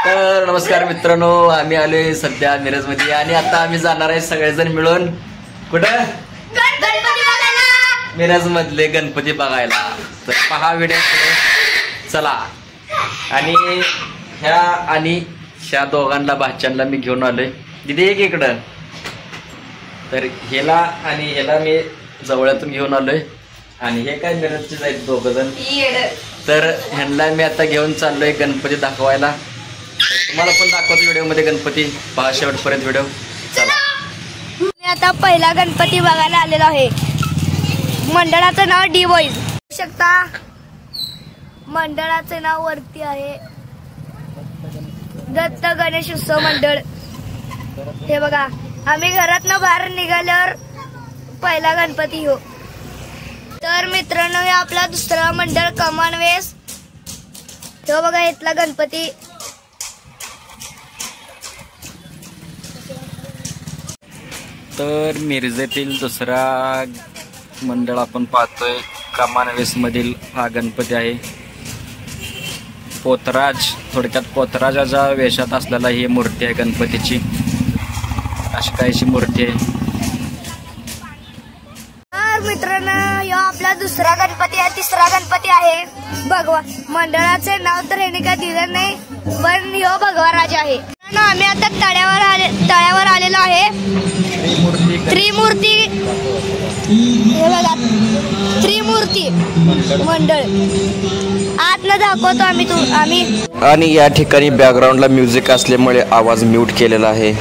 तर नमस्कार मित्रांनो, आम्ही आलोय सध्या मिरजमध्ये आणि आता आम्ही जाणार आहे सगळेजण मिळून कुठं मिरज मधले गणपती बघायला. तर पहा व्हिडिओ चला. आणि ह्या दोघांना भाच्यांना मी घेऊन आलोय. दिदी एक इकडं. तर ह्याला आणि ह्याला मी जवळातून घेऊन आलोय आणि हे काय मिरजचेच आहेत दोघ जण. तर ह्यांना मी आता घेऊन चाललोय गणपती दाखवायला. तुम्हाला पण दाखवतो व्हिडिओ मध्ये गणपती. पहा शेवटपर्यंत व्हिडिओ चला. मी आता पहिला गणपती बघायला आलेलो आहे. मंडळाचं नाव डी बॉईज शकता. मंडळाचं नाव वरती आहे दत्त गणेश उत्सव मंडळ. हे बघा, आम्ही घरातनं बाहेर निघाल्यावर पहिला गणपती हो. तर मित्रांनो, हे आपला दुसरा मंडळ कमानवेस. हे बघा इथला गणपती. तर मिरजेतील दुसरा मंडळ आपण पाहतोय. कमानवेस मधील हा गणपती आहे. पोतराज, थोडक्यात पोतराजाच्या वेशात असलेला ही मूर्ती आहे गणपतीची. अशी काहीशी मूर्ती आहे. तर मित्रांनो, हा आपला दुसरा गणपती आहे. तिसरा गणपती आहे भगवा. मंडळाचे नाव तर ह्याने काय दिलं नाही, पण ह्यो भगवा राजा आहे. आम्ही आता तळ्यावर आलेलो आहे. त्रिमूर्ती, हे बघा त्रिमूर्ती मंडळ आतनं दाखवतो आम्ही. आणि या ठिकाणी बॅकग्राऊंडला म्युझिक असल्यामुळे आवाज म्यूट केलेला आहे.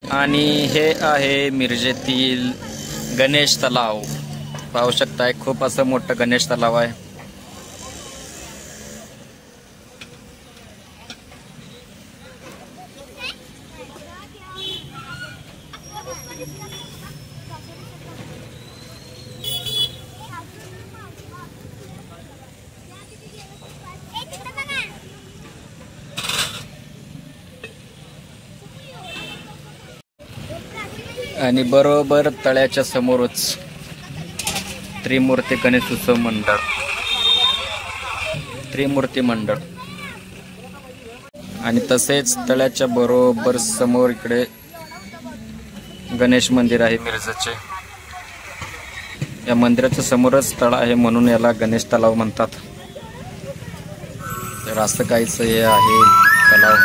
आणि हे आहे मिरजेतील गणेश तलाव. पाहू शकताय, खूप असं मोठं गणेश तलाव आहे. आणि बरोबर तळ्याच्या समोरच त्रिमूर्ती गणेश उत्सव मंडळ, त्रिमूर्ती मंडळ. आणि तसेच तळ्याच्या बरोबर समोर इकडे गणेश मंदिर आहे मिरजेचे. या मंदिराच्या समोरच तळ आहे म्हणून याला गणेश तलाव म्हणतात. तर असं काहीच हे आहे तलाव.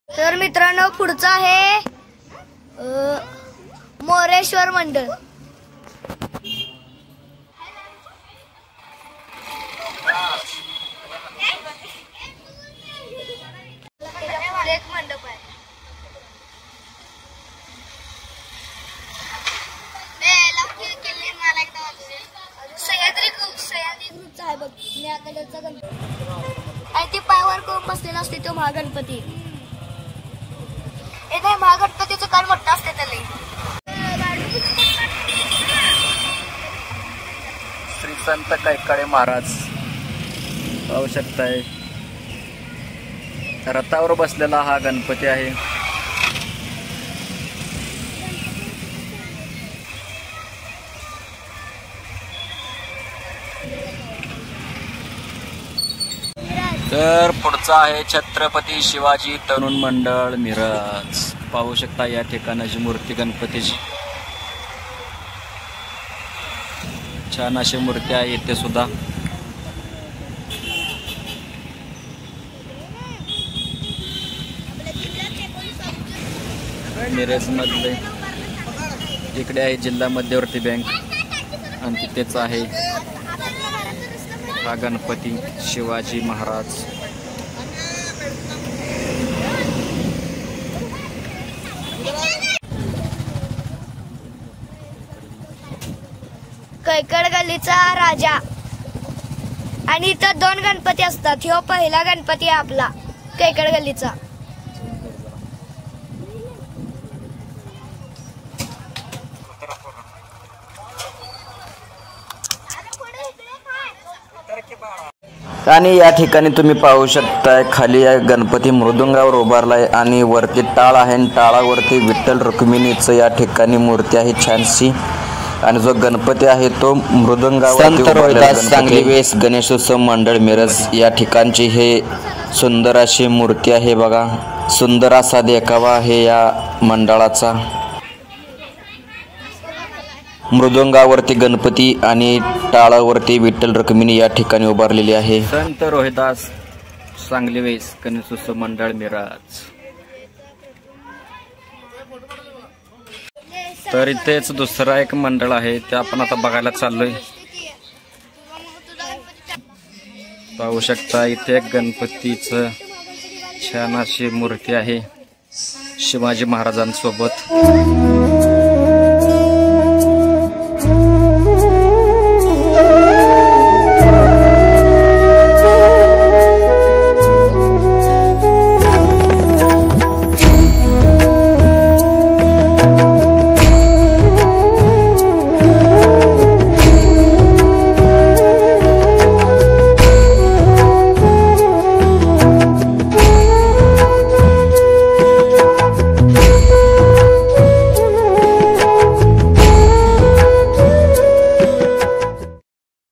तर मित्रांनो, पुढचं आहे मोरेश्वर मंडळ. एक मंडप आहे. सह्याद्री ग्रुपचा आहे बघ. कलरचा गणपती आणि ते पायावर करून बसलेला असते तो महागणपती. हे नाही, महागणपतीचं कान मोठं असते त्याला. श्री संत कैकाडे महाराज पाहू शकताय रथावर बसलेला हा गणपती आहे. तर पुढचा आहे छत्रपती शिवाजी तरुण मंडळ मिरज. पाहू शकता या ठिकाणाची मूर्ती गणपतीची छान अशी मूर्ती आहे इथे सुद्धा. मिरज मधले इकडे आहे जिल्हा मध्यवर्ती बँक आणि तिथेच आहे हा गणपती शिवाजी महाराज. कैकड गल्लीचा राजा. आणि इथं 2 गणपती असतात. ह्यो पहिला गणपती आहे आपला कैकड गल्लीचा. आणि या ठिकाणी तुम्ही पाहू शकताय खाली या गणपती मृदुंगावर उभारलाय आणि वरती टाळ आहे. टाळावरती विठ्ठल रुक्मिणीचं या ठिकाणी मूर्ती आहे छानशी. आणि जो गणपती आहे तो मृदुंगावर. सांगली वेस गणेशोत्सव मंडळ मिरज या ठिकाणची हे सुंदर अशी मूर्ती आहे बघा. सुंदर असा देखावा आहे या मंडळाचा. मृदुंगावरती गणपती आणि टाळावरती विठ्ठल रुक्मिणी या ठिकाणी उभारलेली आहे. संत रोहिदास सांगली वेस गणेशोत्सव मंडळ मिरज. तर इथेच दुसरा एक मंडळ आहे ते आपण आता बघायला चाललोय. पाहू शकता इथे एक गणपतीचं छान अशी मूर्ती आहे शिवाजी महाराजांसोबत.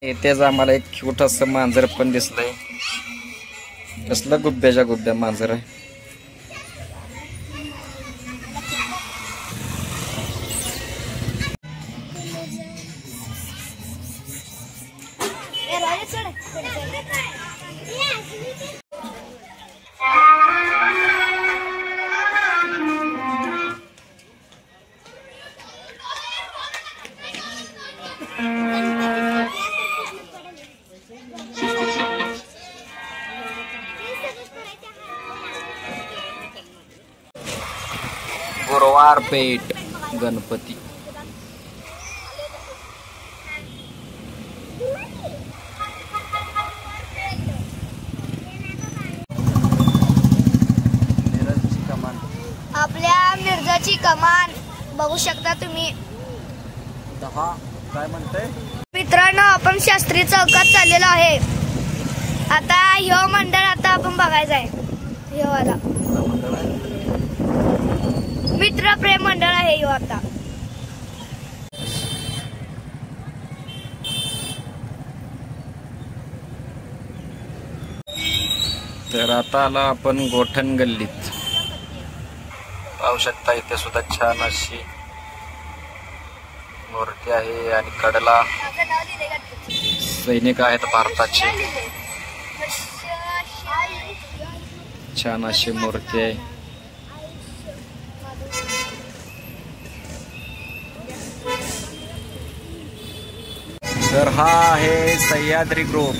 इथेच आम्हाला एक छोटस मांजर पण दिसलंय. कसलं गुब्ब्याच्या गुब्ब्या मांजर आहे. गुरुवार पेठ गणपती. आपल्या मिरजाची कमान बघू शकता तुम्ही. 10 काय म्हणताय मित्रांनो, आपण शास्त्री चौकात चाललेलो आहे. आता ह्यो मंडळ आता आपण बघायचं आहे. ह्यो वाला मित्र प्रेम मंडळ आहे ह्यो आता. तर आता आला आपण गोठण गल्लीत. पाहू शकता इथे सुद्धा छान अशी मूर्ती आहे आणि कडला सैनिक आहेत भारताचे. छान अशी मूर्ती आहे. तर हा आहे सह्याद्री ग्रुप.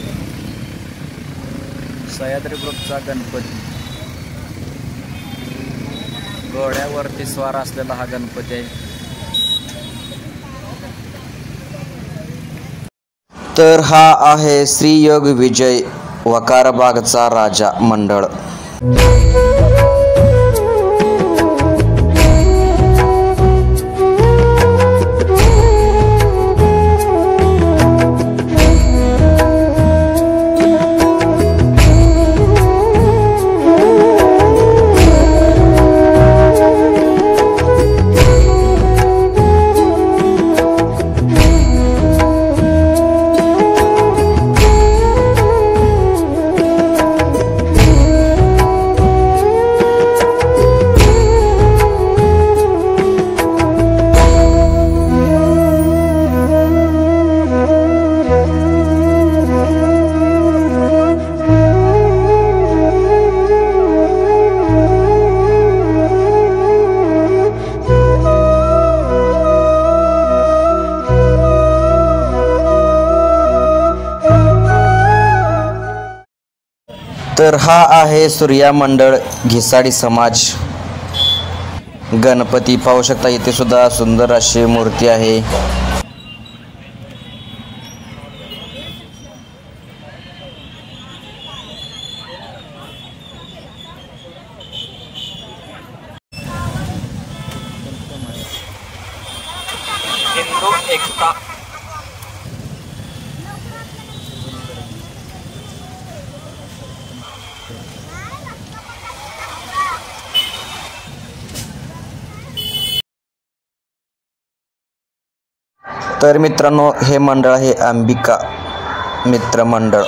सह्याद्री ग्रुपचा गणपती. घोड्यावरती स्वार असलेला हा गणपती आहे. तर हा आहे श्री योग विजय वकारबागचा राजा मंडळ. तर हा आहे सूर्या मंडळ घिसाडी समाज गणपती. पाहू शकता इथे सुद्धा सुंदर अशी मूर्ती आहे. हिंदू एकता. तर मित्रांनो हे मंडळ आहे अंबिका मित्र मंडळ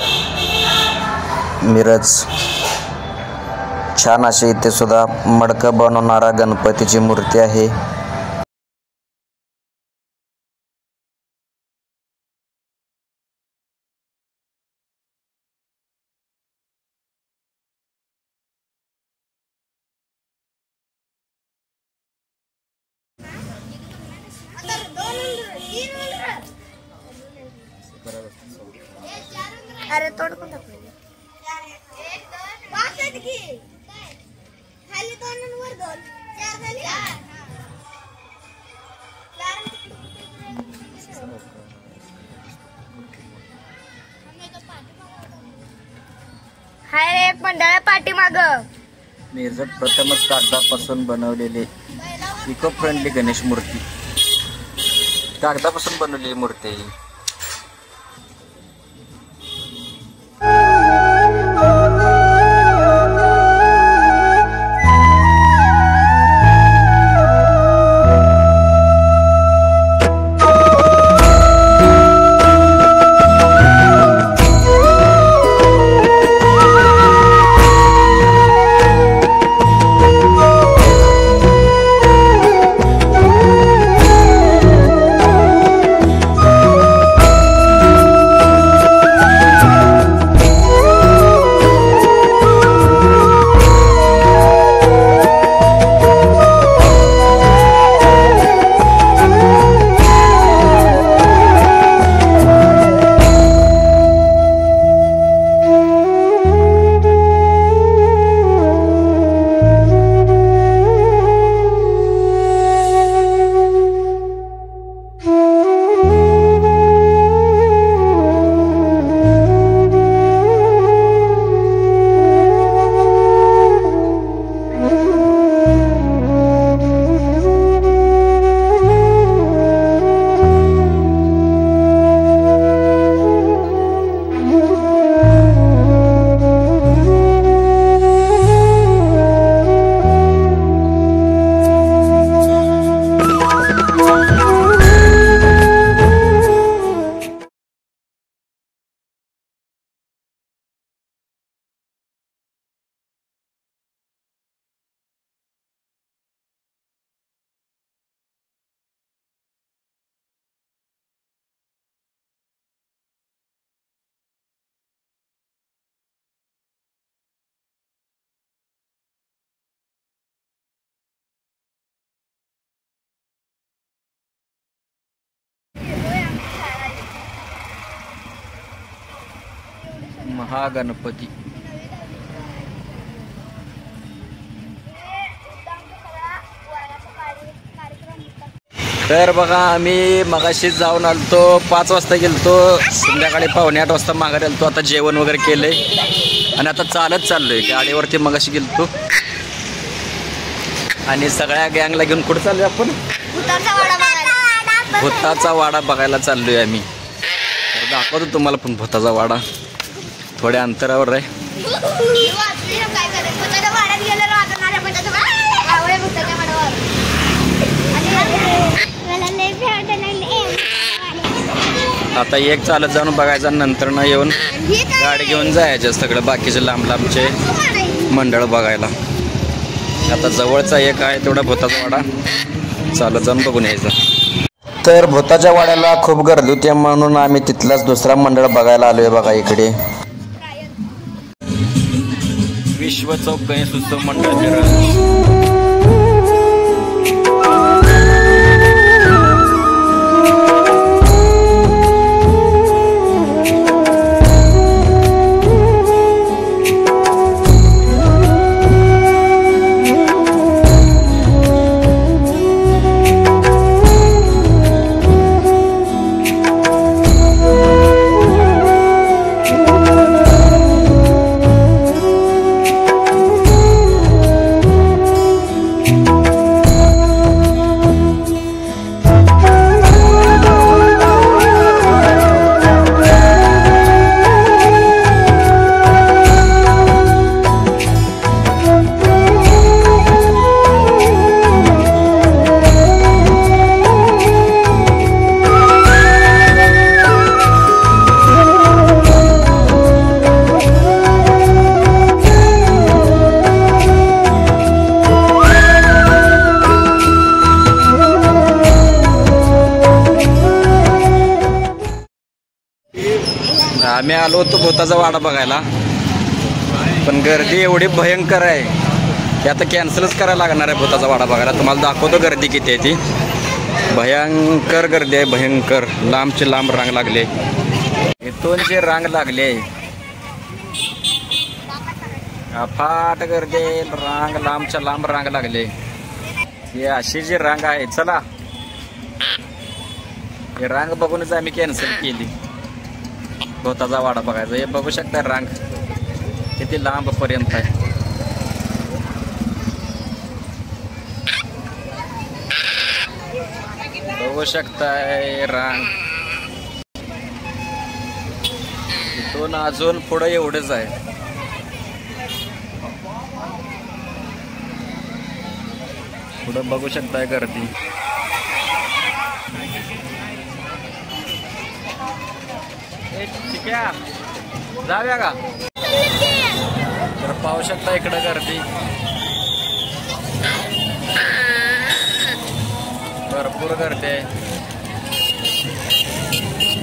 मिरज. छान असे इथे सुद्धा मडकं बनवणारा गणपतीची मूर्ती आहे. अरे तोड कोण टाकलं खाली 2 आणि वर 2 4 झाली. हाय रे मंडळा पाठीमाग मेजर प्रथमच कागदापासून बनवलेले इको फ्रेंडली गणेश मूर्ती. कागदापासून बनवलेली मूर्ती. महागणपती. तर बघा आम्ही मगाशीच जाऊन आलतो 5 वाजता गेलतो. संध्याकाळी 7:45 वाजता माघारी आलतो. आता जेवण वगैरे केलंय आणि आता चालत चाललोय. गाडीवरती मगाशी गेलतो आणि सगळ्या गँगला घेऊन कुठं चाललोय आपण? भूताचा वाडा बघायला चाललोय आम्ही. तर दाखवतो तुम्हाला पण भूताचा वाडा थोड्या अंतरावर आहे. आता एक चालत जाऊन बघायचं, नंतर ना येऊन गाडी घेऊन जायचं सगळं बाकीचे लांब लांबचे मंडळ बघायला. आता जवळचा एक आहे तेवढा भूताचा वाडा, चालत जाऊन बघून यायचं. तर भूताच्या वाड्याला खूप गर्दी होती म्हणून आम्ही तिथलाच दुसरा मंडळ बघायला आलोय. बघा इकडे विश्व चौक गणेश उत्सव मंडळ मिरज. आम्ही आलो होतो भूताचा वाडा बघायला, पण गर्दी एवढी भयंकर आहे की आता कॅन्सलच करायला लागणार आहे भूताचा वाडा बघायला. तुम्हाला दाखवतो गर्दी किती आहे ती. भयंकर गर्दी आहे, भयंकर. लांबची लांब रांग लागली, इथून जी रांग लागली आहे अफाट गर्दी आहे. रांग लांबच्या लांब रांग लागली. ही अशी जी रांग आहे, चला ही रांग बघूनच आम्ही कॅन्सल केली भूताचा वाडा बघायचा. हे बघू शकता रांग किती लांब पर्यंत आहे. बघू शकताय रांग. इथून अजून पुढे एवढंच आहे. पुढे बघू शकताय गर्दी. ठीक आहे, जाऊया का? तर पाहू शकता इकडे गर्दी भरपूर गर्दी आहे.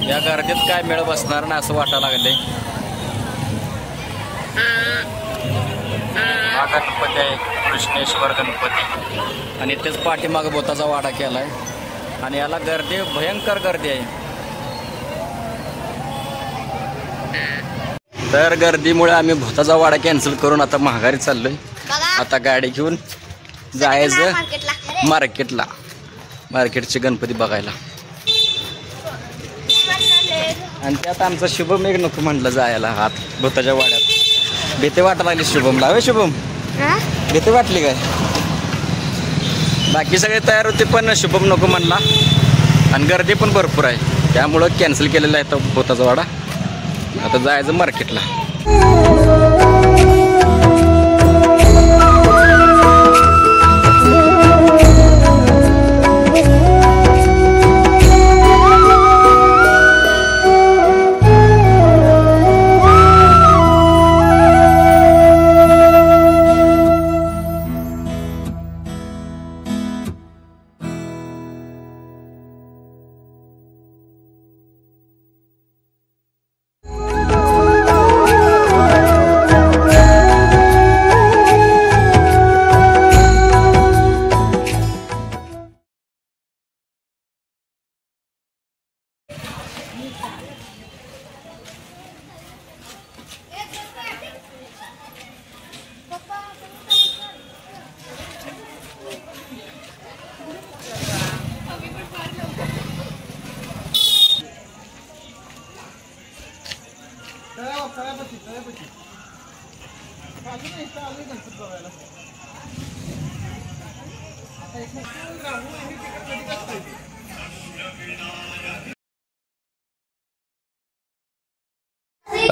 या गर्दीत काय मेळ बसणार ना असं वाटायला लागले. हा गणपती आहे कृष्णेश्वर गणपती, आणि तेच पाठीमाग भूताचा वाडा केलाय, आणि याला गर्दी भयंकर गर्दी आहे. तर गर्दीमुळे आम्ही भूताचा वाडा कॅन्सल करून आता माघारी चाललोय. आता गाडी घेऊन जायचं मार्केटला, मार्केटचे गणपती बघायला. आणि त्यात आमचा शुभम एक नको म्हटलं जायला हात भूताच्या वाड्यात. भीती वाटायला लागली शुभमला. हवे शुभम, भीती वाटली काय? बाकी सगळे तयार होते पण शुभम नको म्हणला, आणि गर्दी पण भरपूर आहे त्यामुळं कॅन्सल केलेला आहे तो भूताचा वाडा. आता जायचं मार्केटला.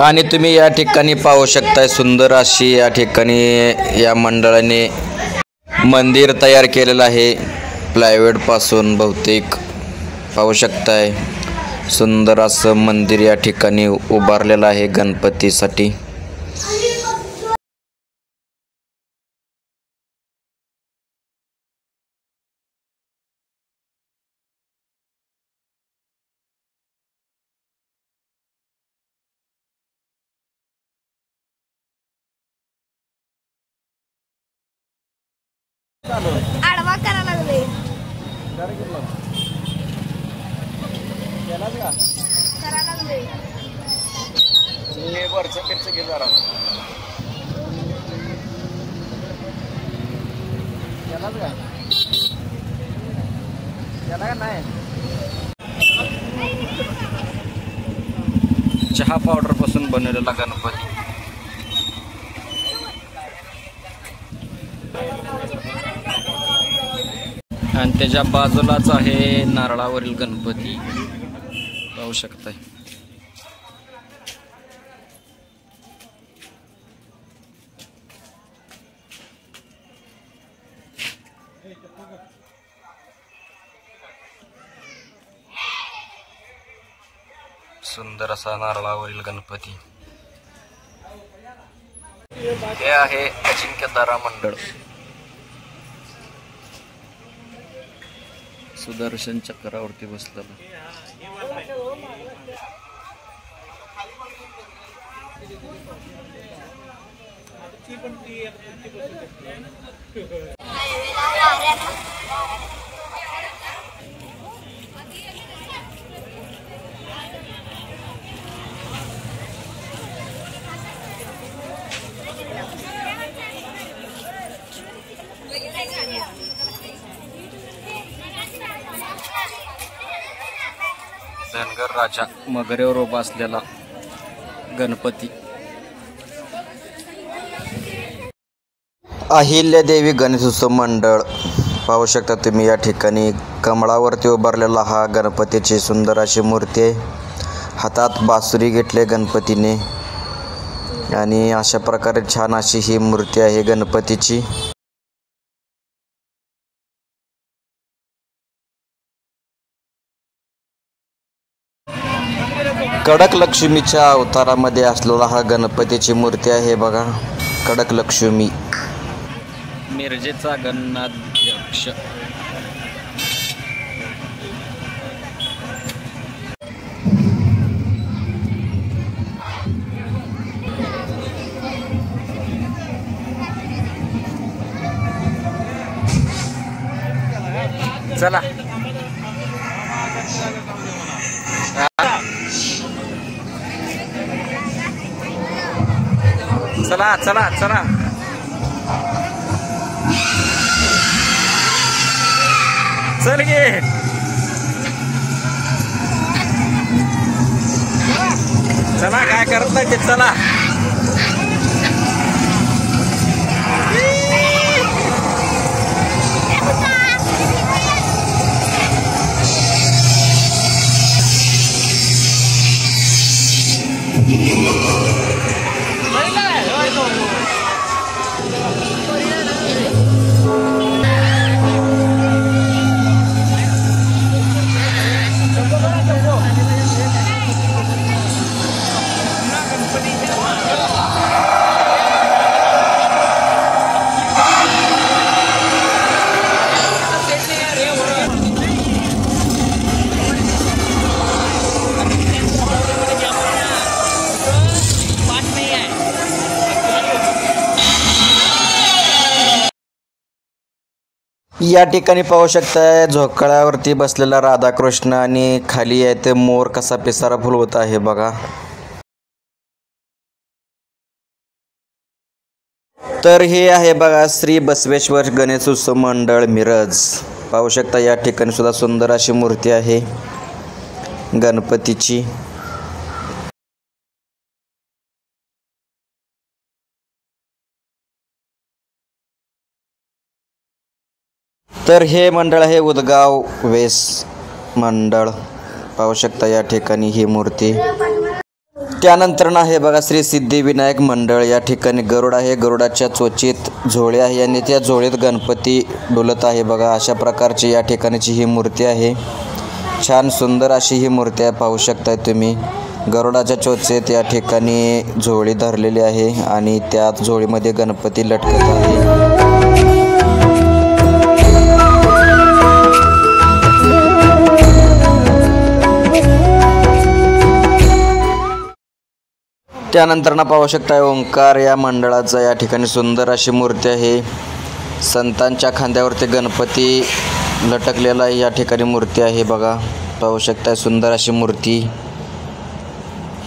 आणि तुम्ही या ठिकाणी पाहू शकताय सुंदर अशी या ठिकाणी या मंडळाने मंदिर तयार केलेलं आहे प्लायवुड पासून. बहुतेक पाहू शकताय सुंदर असं मंदिर या ठिकाणी उभारलेलं आहे गणपतीसाठी. आडवा करा लागले. करा लागले. वरचं खर्च घे जरा. नाही चहा पावडर पासून बनवलेला गणपती. आणि त्याच्या बाजूलाच आहे नारळावरील गणपती, पाहू शकताय. सुंदर असा नारळावरील गणपती. हे आहे अजिंक्यतारा मंडळ. सुदर्शन चक्रावरती बसलेलं. धनगर राजा मगरेवर उभा असलेला गणपती. अहिल्यादेवी गणेशोत्सव मंडळ पाहू शकता तुम्ही या ठिकाणी. कमळावरती उभारलेला हा गणपतीची सुंदर अशी मूर्ती आहे. हातात बासुरी घेतले गणपतीने आणि अशा प्रकारे छान अशी ही मूर्ती आहे गणपतीची. कडक लक्ष्मीच्या अवतारामध्ये असलेला हा गणपतीची मूर्ती आहे बघा. कडक लक्ष्मी. मिरजेचा गणाध्यक्ष. चला चला चला चला. चल गे. चला काय करत नाही ते. चला या ठिकाणी पाहू शकताय झोकाळ्यावरती बसलेला राधाकृष्ण आणि खाली आहे ते मोर कसा पिसारा फुलवत आहे बघा. तर हे आहे बघा श्री बसवेश्वर गणेशोत्सव मंडळ मिरज. पाहू शकता या ठिकाणी सुद्धा सुंदर अशी मूर्ती आहे गणपतीची. तर हे मंडळ आहे उदगाव वेस मंडळ. पाहू शकता या ठिकाणी ही मूर्ती. त्यानंतर आहे बघा श्री सिद्धिविनायक मंडळ. या ठिकाणी गरुड आहे. गरुडाच्या चोचीत झोळे आहे आणि त्या झोळीत गणपती डुलत आहे बघा. अशा प्रकारची या ठिकाणची ही मूर्ती आहे. छान सुंदर अशी ही मूर्ती आहे. पाहू शकताय तुम्ही गरुडाच्या चोचीत या ठिकाणी झोळी धरलेली आहे आणि त्या झोळीमध्ये गणपती लटकत आहे. त्यानंतर पाहू शकता ओंकार या मंडळाचा या ठिकाणी सुंदर अशी मूर्ती आहे. संतांच्या खांद्यावरती गणपती लटकलेला या ठिकाणी मूर्ती आहे बघा. पाहू शकता सुंदर अशी मूर्ती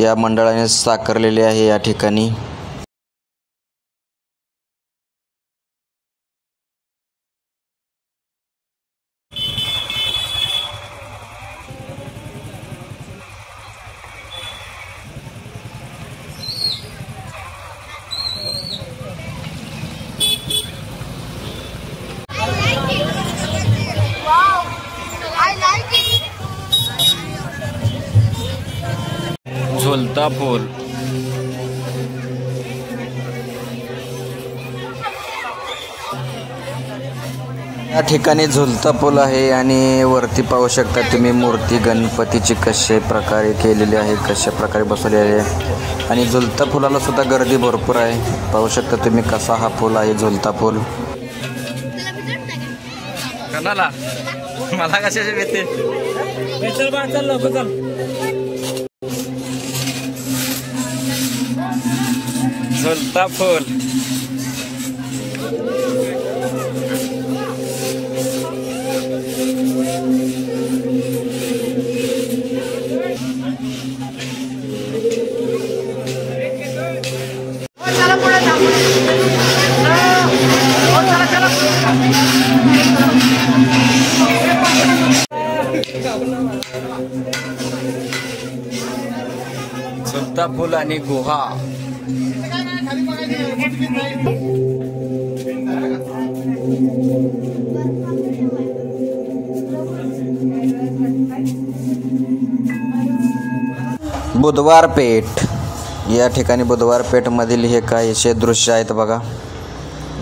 या मंडळाने साकारलेली आहे या ठिकाणी. झुलता पूल. या ठिकाणी झुलता पूल आहे आणि वरती पाहू शकता तुम्ही मूर्ती गणपतीची कशा प्रकारे केलेली आहे, कशा प्रकारे बसवली आहे. आणि झुलता फुलाला सुद्धा गर्दी भरपूर आहे. पाहू शकता तुम्ही कसा हा पूल आहे झुलता पूल. कणाला मला कशाचे भेटते. झुलता फूल. झुलता फूल आणि गुहा. बुधवार पेठ. या ठिकाणी बुधवार पेठ मधील हे काहीसे दृश्य आहेत बघा.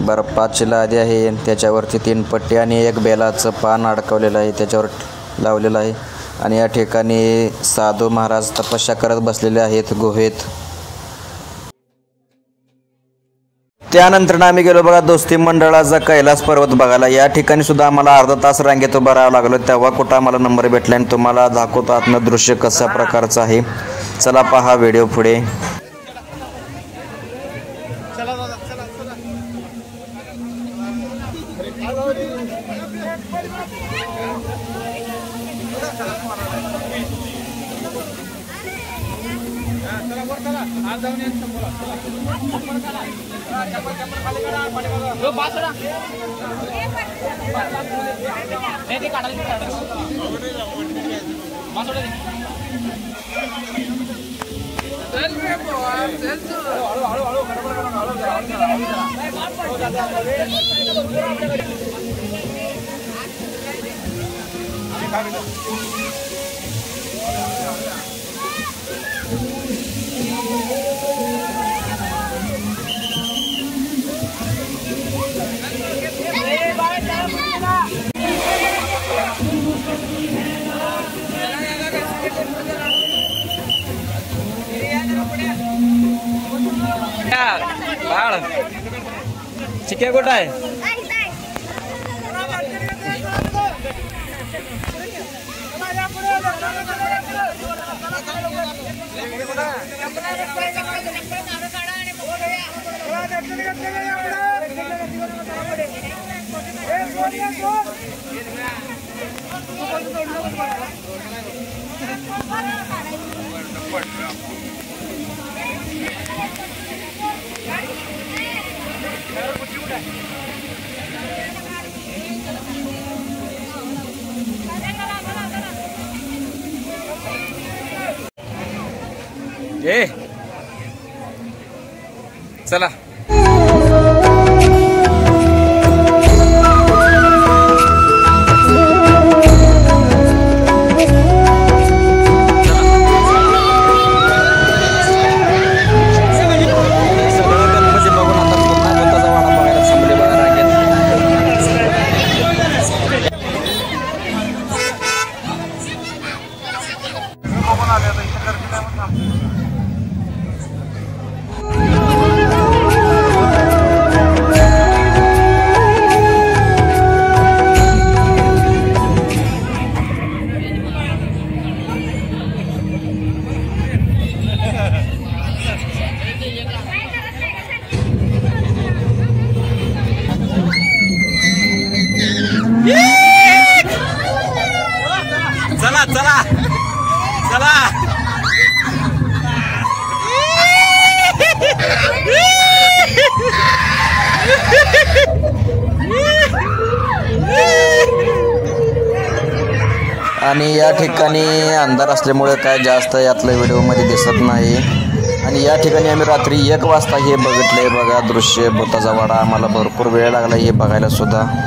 बर्फाची लादी आहे, त्याच्यावरती 3 पट्टी आणि एक बेलाचं पान अडकवलेलं आहे, त्याच्यावर लावलेलं आहे. आणि या ठिकाणी साधू महाराज तपस्या करत बसलेले आहेत गुहेत. त्यानंतर आम्ही गेलो बघा दोस्ती मंडळाचा कैलास पर्वत बघायला. या ठिकाणी सुद्धा आम्हाला अर्धा तास रांगेत उभं राहावं लागलो. तेव्हा कुठं आम्हाला नंबर भेटला आणि तुम्हाला दाखवतो आतनं दृश्य कशा प्रकारचं आहे. चला पहा व्हिडिओ पुढे. बाळ चिक्या कुठं आहे? चला चला चला आणि या ठिकाणी अंधार असल्यामुळे काय जास्त यातलं व्हिडिओमध्ये दिसत नाही. आणि या ठिकाणी आम्ही रात्री 1 वाजता हे बघितलंय बघा दृश्य भूताचा वाडा. आम्हाला भरपूर वेळ लागला हे बघायला सुद्धा.